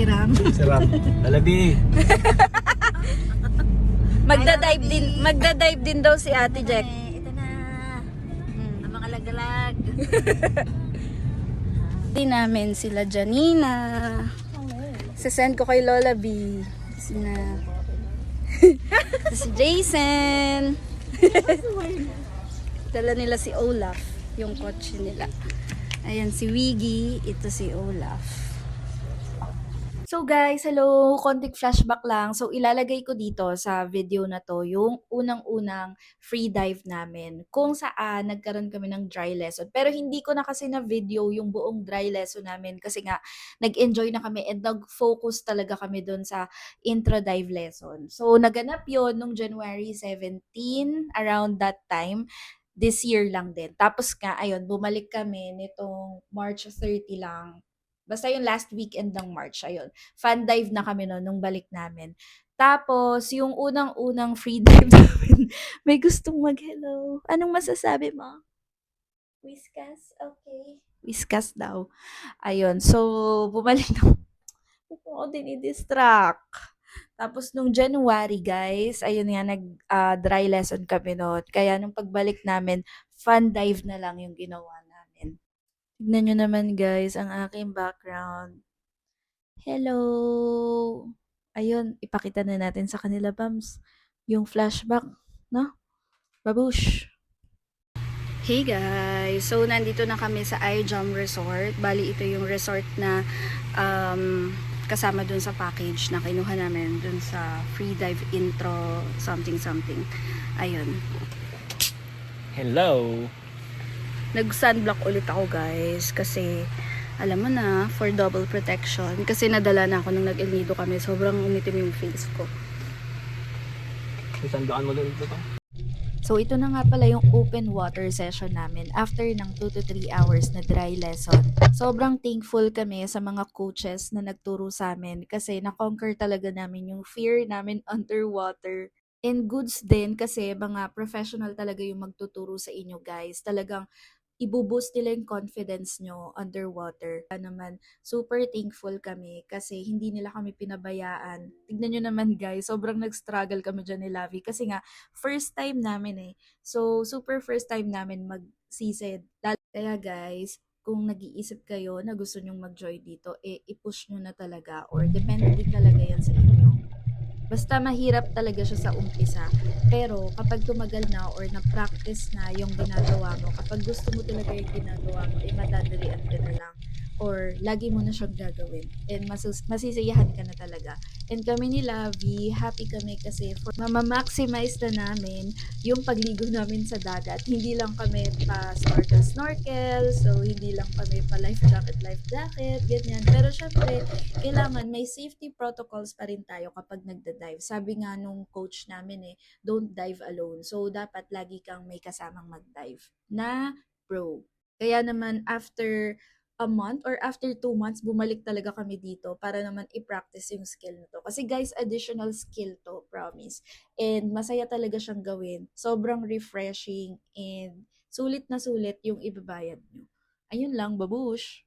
Ram. Si Ram. Lalabi. Magda-dive din daw si Ate Jack. Ito na. Ang mga lagalag. Hindi namin sila Janina. Sasend ko kay Lola B. Sina. Si Jason. Dala nila si Olaf, yung kotse nila. Ayan si Wiggy, ito si Olaf. So guys, hello! Konting flashback lang. So ilalagay ko dito sa video na to yung unang-unang free dive namin. Kung saan nagkaroon kami ng dry lesson. Pero hindi ko na kasi na video yung buong dry lesson namin kasi nga nag-enjoy na kami and nag-focus talaga kami dun sa intro dive lesson. So naganap yon nung January 17, around that time. This year lang din. Tapos nga, ayun, bumalik kami nitong March 30 lang. Basta yung last weekend ng March, ayun. Fun dive na kami noon nung balik namin. Tapos, yung unang-unang free dive namin, may gustong mag-hello. Anong masasabi mo? Whiskas? Okay. Whiskas daw. Ayun. So, bumalik na. Oo, dinidistract. Tapos, nung January, guys, ayun nga, nag-dry lesson kami noon. Kaya, nung pagbalik namin, fun dive na lang yung ginawa namin. Tignan nyo naman, guys, ang aking background. Hello! Ayun, ipakita na natin sa kanila, Bams, yung flashback, no? Babush! Hey guys! So, nandito na kami sa iJam Resort. Bali, ito yung resort na kasama dun sa package na kinuha namin dun sa free dive intro something. Ayun. Hello. Nag-sunblock ulit ako, guys, kasi alam mo na, for double protection. Kasi nadala na ako nung nag-El Nido kami. Sobrang umitim yung face ko. Isandaan mo doon ito. So, ito na nga pala yung open water session namin after ng 2 to 3 hours na dry lesson. Sobrang thankful kami sa mga coaches na nagturo sa amin kasi na-conquer talaga namin yung fear namin underwater. And goods din kasi mga professional talaga yung magtuturo sa inyo, guys. Talagang ibuboost nila yung confidence nyo underwater. Naman, super thankful kami kasi hindi nila kami pinabayaan. Tignan nyo naman, guys, sobrang nag-struggle kami dyan ni Lavi kasi nga, first time namin eh. So, super first time namin mag-season. Kaya guys, kung nag-iisip kayo na gusto nyong mag-join dito, i-push nyo na talaga or depende din talaga yan sa inyo. Basta mahirap talaga siya sa umpisa. Pero kapag tumagal na or na-practice na yung ginagawa mo, kapag gusto mo talaga yung ginagawa mo, madadalian ka na lang. Or lagi mo na siyang gagawin. And masisiyahan ka na talaga. And kami ni Lavi, happy kami kasi for mamamaximize na namin yung pagligo namin sa dagat. Hindi lang kami pa snorkel, so hindi lang kami pa life jacket, ganyan. Pero syempre, kailangan may safety protocols pa rin tayo kapag nagda-dive. Sabi nga nung coach namin don't dive alone. So, dapat lagi kang may kasamang mag-dive na pro. Kaya naman, after a month or after 2 months, bumalik talaga kami dito para naman i-practice yung skill na to. Kasi guys, additional skill to, promise. And masaya talaga siyang gawin. Sobrang refreshing and sulit na sulit yung ibabayad nyo. Ayun lang, babush!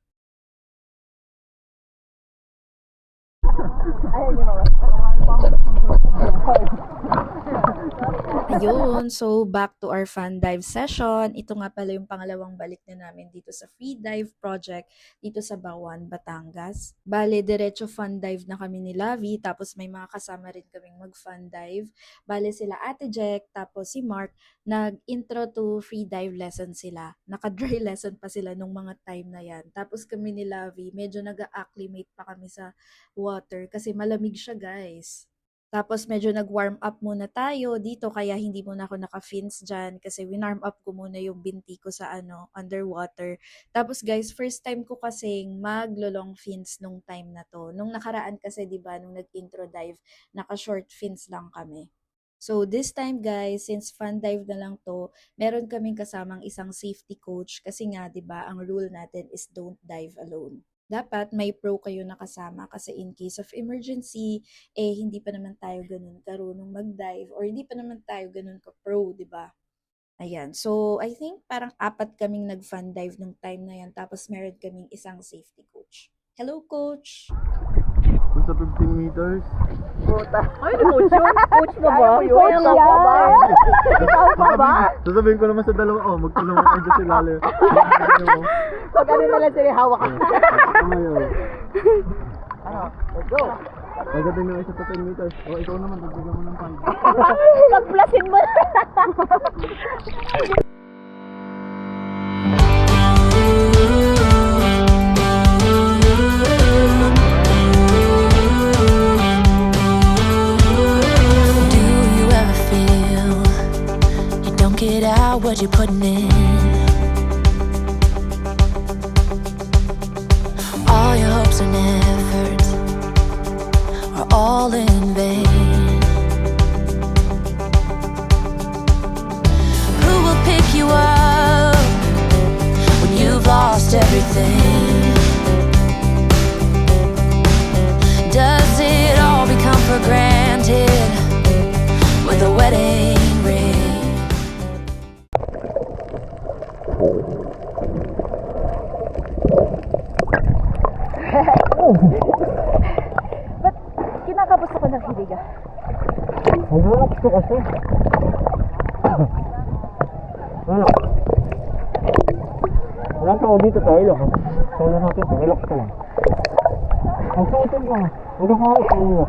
Ayun, so back to our fun dive session. Ito nga pala yung pangalawang balik na namin dito sa free dive project dito sa Bawan, Batangas. Bale, diretso fun dive na kami ni Lavi, tapos may mga kasama rin kaming mag-fun dive. Bale sila Ate Jack, tapos si Mark, nag-intro to free dive lesson sila. Naka-dry lesson pa sila nung mga time na yan. Tapos kami ni Lavi, medyo nag-acclimate pa kami sa water kasi malamig siya, guys. Tapos medyo nag-warm up muna tayo dito kaya hindi muna ako naka-fins dyan kasi winarm up ko muna yung binti ko sa underwater. Tapos guys, first time ko kasing maglo-long fins nung time na to. Nung nakaraan kasi 'di ba nung nag-intro dive, naka-short fins lang kami. So this time guys, since fun dive na lang to, meron kaming kasamang isang safety coach kasi nga 'di ba ang rule natin is don't dive alone. Dapat may pro kayo nakasama kasi in case of emergency, hindi pa naman tayo ganun karunong mag-dive or hindi pa naman tayo ganun ka-pro, di ba? Ayan. So, I think parang 4 kaming nag-fun dive nung time na yan tapos meron kaming isang safety coach. Hello, coach! sa 15 meters. Ay, coach yun? Coach pa ba? Coach yan. Ikaw pa ba? Sasabihin ko naman sa dalawa, magtulungan kayo dyan sila. Pag ano na lang sila, hawak ka. Tama yun. Let's go. Pagdating na isa sa 10 meters. O, ikaw naman, dagdagan mo ng 5. Pag-plusin mo. Do you ever feel you don't get out what you're putting in? All your hopes and efforts are all in vain. Who will pick you up when you've lost everything? Does it all become for granted with a wedding ring? Kinakapos ako ng hilig ah. Relax ko kasi. Ano? Walang tao dito tayo lang. Solo natin, relax ka lang. Ang suotin ka. Huwag kang hawak sa ulo.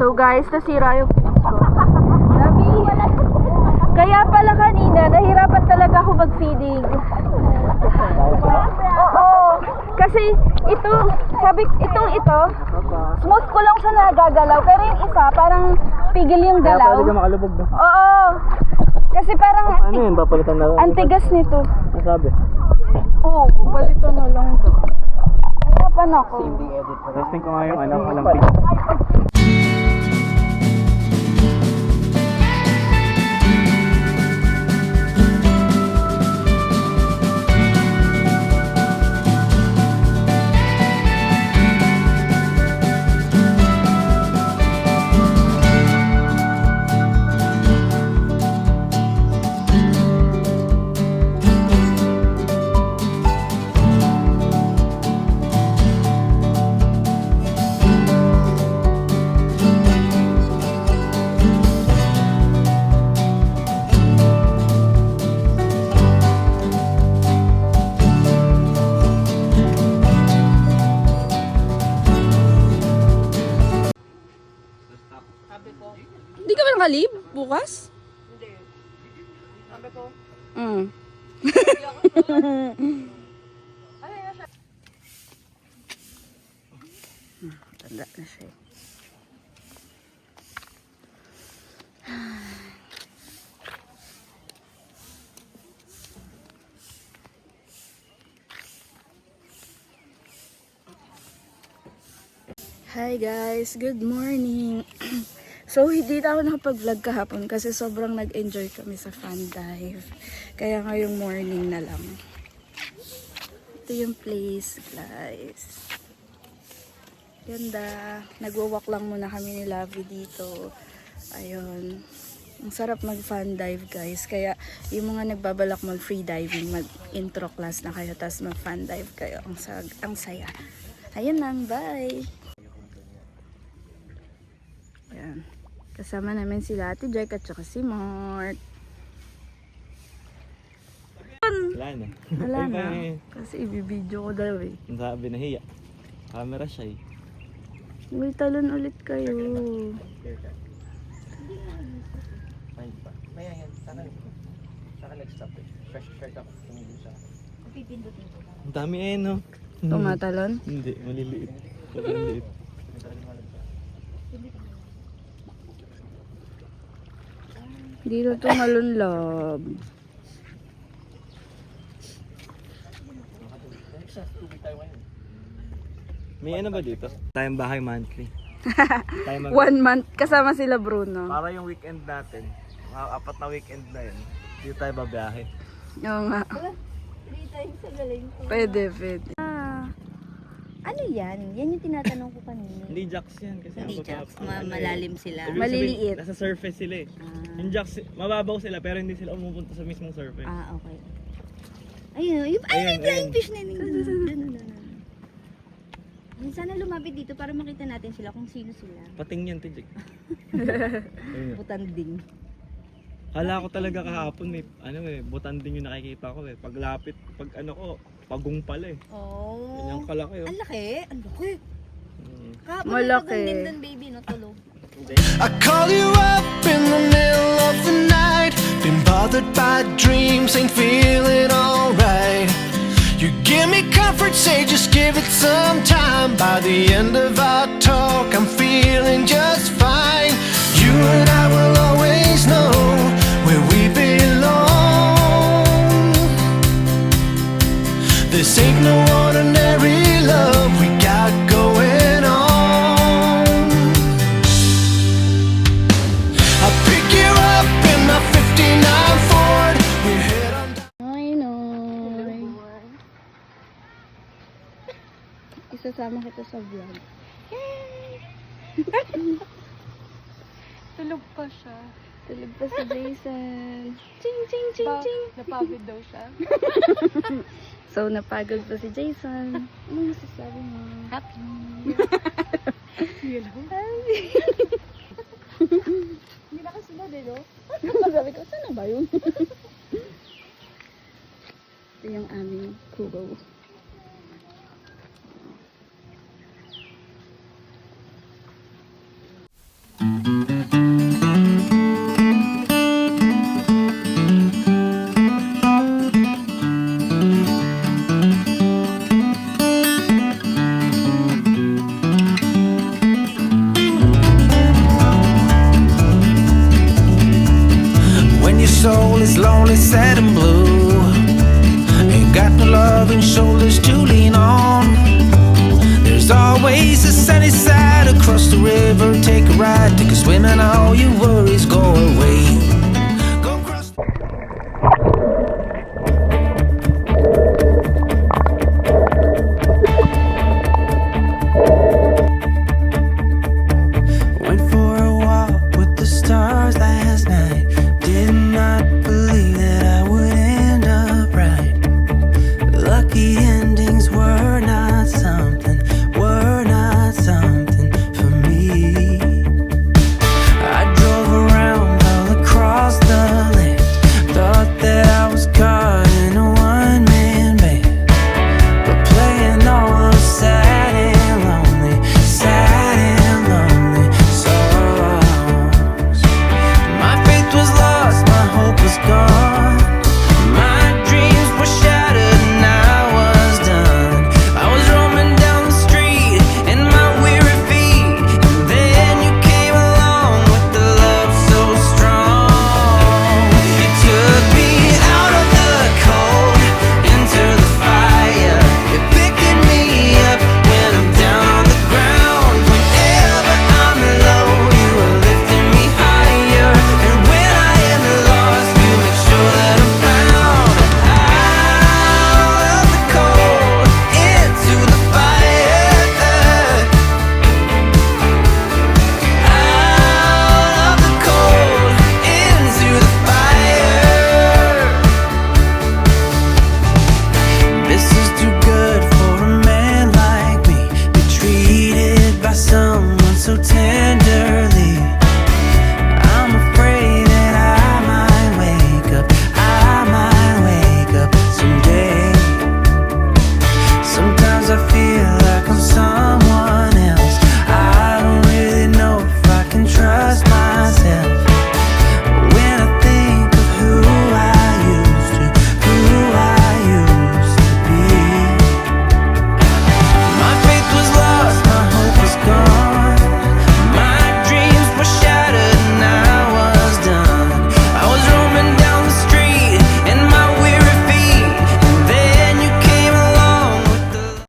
So guys, nasira yung face ko. Dami. Kaya pala kanina, nahirapan talaga ako mag-feeding. Oo. Kasi ito, ito, smooth ko lang siya nagagalaw. Pero yung isa, parang pigil yung galaw. Pwede ka makalubog ba? Oo. Kasi parang Ano yun? Papalitan na lang. antigas nito. Ano sabi? Oo, palitan na lang daw. Nahirapan ako. Testing ko nga yung ano, walang Hindi ka ba nakalib bukas? Hindi. Sabi ko. Tanda na siya. Hi guys, good morning. So, hindi na ako nakapag-vlog kahapon kasi sobrang nag-enjoy kami sa fun dive. Kaya ngayong morning na lang. Ito yung place, guys. Ganda. Nag-walk lang muna kami ni Lovey dito. Ayun. Ang sarap mag-fun dive, guys. Kaya yung mga nagbabalak mag-free diving, mag-intro class na kayo, tapos mag-fun dive kayo. Ang saya. Ayun lang, bye! Ayan. Kasama namin sila Ate Jack at saka si Mart. Wala na. Wala na. Kasi ibibideo ko daw eh. Ang sabi nahiya. Camera siya eh. Uy, talon ulit kayo. Ayun pa. Maya yan. Saka next stop eh. Fresh up. Tumigil siya. Ang dami eh no? Tumatalon? Hindi. Maliliit. Sobrang liit. Dito tumalon, love. May ano ba dito? Tayong bahay monthly. Tayo 1 month kasama sila Bruno. Para yung weekend natin. Mga 4 na weekend na yun. Dito tayo babiyahe. Oo nga. 3 times sa galing ko. Pwede. Ano yan? Yan yung tinatanong ko kanina. Hindi jacks yan. Kasi Hindi ang jacks, ano eh. malalim sila. Ibig sabihin, Maliliit. Nasa surface sila eh. Yung jacks, mababaw sila pero hindi sila umupunta sa mismong surface. Ah, okay. Ayun, yung, Ayun, flying ayun. fish na yun. Sana lumapit dito para makita natin sila kung sino sila. Pating yan, Tijik. Ayun. Butanding. Kala ko talaga kahapon may butanding yung nakikita ko eh. Paglapit, pag ano ko, pagong pala eh. Oh. Ganyang kalaki oh. Ang laki. Ang laki. Kahapon Malaki. may pagong din baby, no? Tulog. I call you up in the middle of the night. Been bothered by dreams, ain't feeling alright. You give me comfort, say just give it some time. By the end of our talk, I'm feeling just fine. You and I will always know where we belong. This ain't no ordinary love we got going on. I'll pick you up in my 59 Ford. We head on down. Ay, no. Isasama kita sa vlog. Tulog pa siya. Tulog pa si Jason. Ching, ching, ching, ching. Napagod daw siya. So, napagod pa si Jason. Ano masasabi mo? Happy. Hindi na kasunod eh, no? Sabi ko, saan na ba yun? Ito yung aming kubo. When your soul is lonely, sad and blue, ain't got no love and shoulders to lean on. There's always a sunny side across the river. Take a ride, take a swim, and all your worries go away.